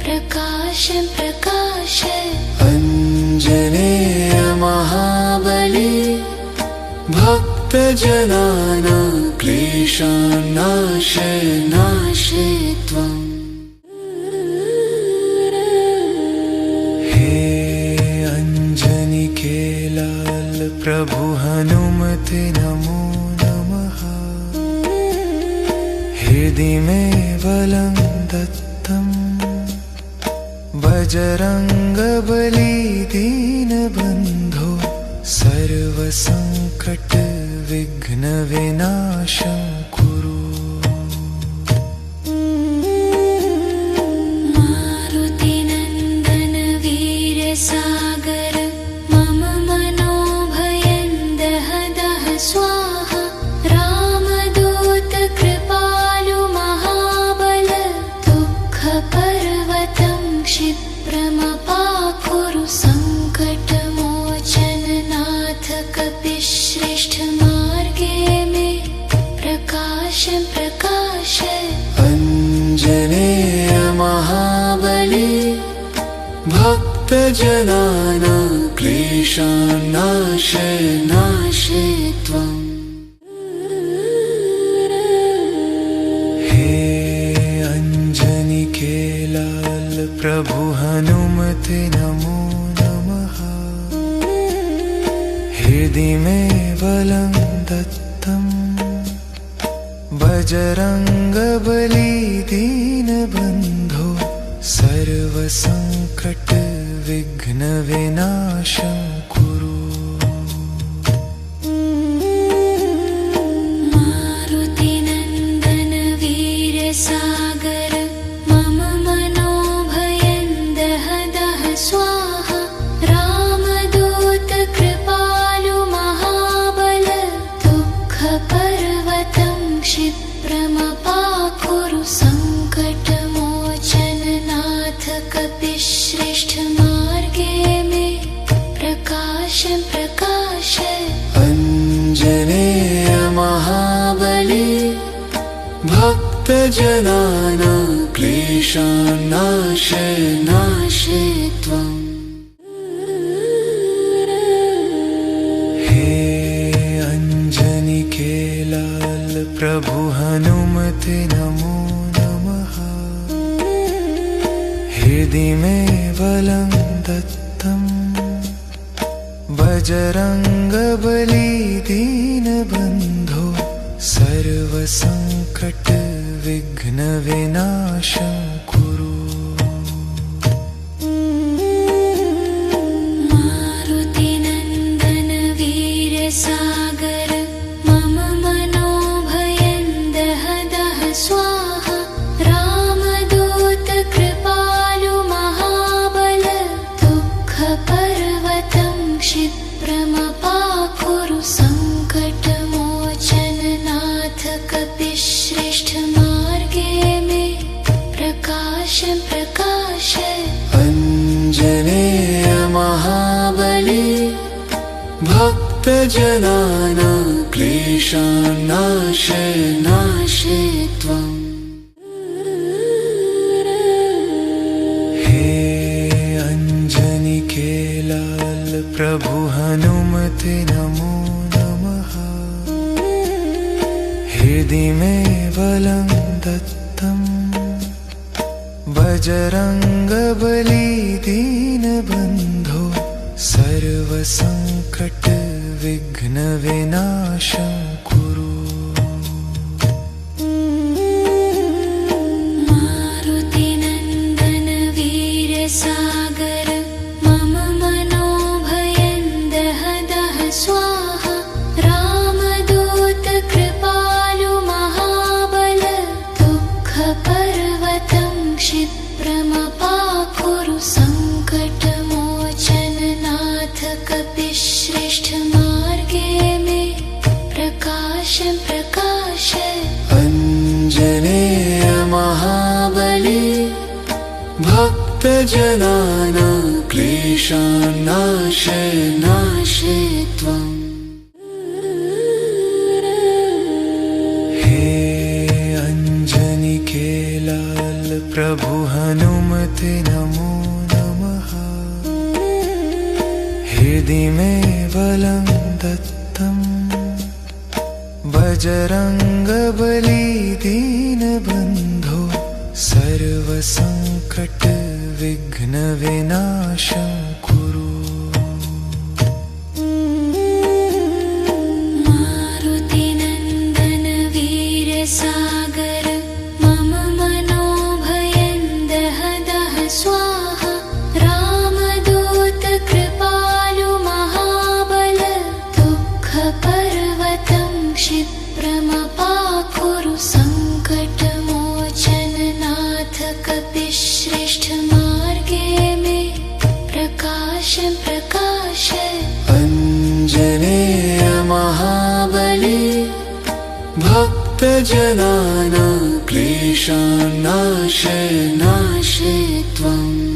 प्रकाश प्रकाश। अञ्जनेय महाबली भक्तजनानां क्लेशान् नाशय नाशय त्वम्। हे अञ्जनी लाल प्रभु हनुमते नमो नमः। हृदि में बलं दत्तं बजरंगबली दीनबन्धो सर्वसंकट विघ्न विनाशं कुरु। मारुतिनन्दन वीर सागर मम मनोभयं दह दह स्वाहा। रामदूत कृपालु महाबल दुःखपर्वतं क्षिप्रमपाकुरु। सङ्कटमोचन नाथ कपिश्रेष्ठ मार्गे मे प्रकाश प्रकाश। अञ्जनेय महाबली भक्तजनानां क्लेशान् नाशय नाशय त्वम्। हे अञ्जनी लाल प्रभु हनुमते नमो नमः। हृदि में बलं दत्तं बजरंगबली दीनबन्धो सर्वसंकट विघ्न विनाशं कुरु। मारुतिनन्दन वीर सागर मम मनोभयं दह दह स्वाहा। प्रकाशं प्रकाशय अञ्जनेय महाबली भक्तजनानां क्लेशान् नाशय नाशय त्वम्। हे अञ्जनिके लाल प्रभु हनुमते नमो नमः। हृदि में बलं दत्तं बजरंगबली दीनबन्धो सर्वसंकट विघ्न विनाशं कुरु। मारुतिनन्दन वीर सागर मम मनोभयं दह दह स्वाहा। रामदूत कृपालु महाबल दुःखपर्वतं क्षिप्रमपाकुरु। सङ्कटमोचन नाथ कपिश्रेष्ठ मार्गे मे प्रकाशं प्रकाशय अञ्जनेय महाबली भक्तजनानां क्लेशान् नाशय नाशय त्वम्। हे अञ्जनिके लाल प्रभु हनुमते नमो नमः। हृदि में बलं दत्तं बजरंगबली दीनबन्धो सर्वसंकट विघ्न विनाशं कुरु। मारुतिनन्दन वीर सागर मम मनोभयं दह दह स्वाहा। रामदूत कृपालु महाबल दुःखपर्वतं क्षिप्रमपाकुरु। सङ्कटमोचन नाथ कपिश्रेष्ठ मार्गे मे प्रकाशं प्रकाशय अञ्जनेय महाबली भक्तजनानां क्लेशान् नाशय नाशय त्वम्। हे अञ्जनिके लाल प्रभु हनुमते नमो नमः। हृदि में बलं दत्तं बजरंगबली दीनबन्धो सर्वसंकट विघ्न विनाशं कुरु। मारुतिनन्दन वीर सागर मम मनोभयं दह दह स्वाहा। रामदूत कृपालु महाबल दुःखपर्वतं क्षिप्रमपाकुरु। सङ्कटमोचन नाथ कपिश्रेष्ठ मार्गे मे प्रकाशं प्रकाशय अञ्जनेय महाबली भक्तजनानां क्लेशान् नाशय नाशय त्वम्।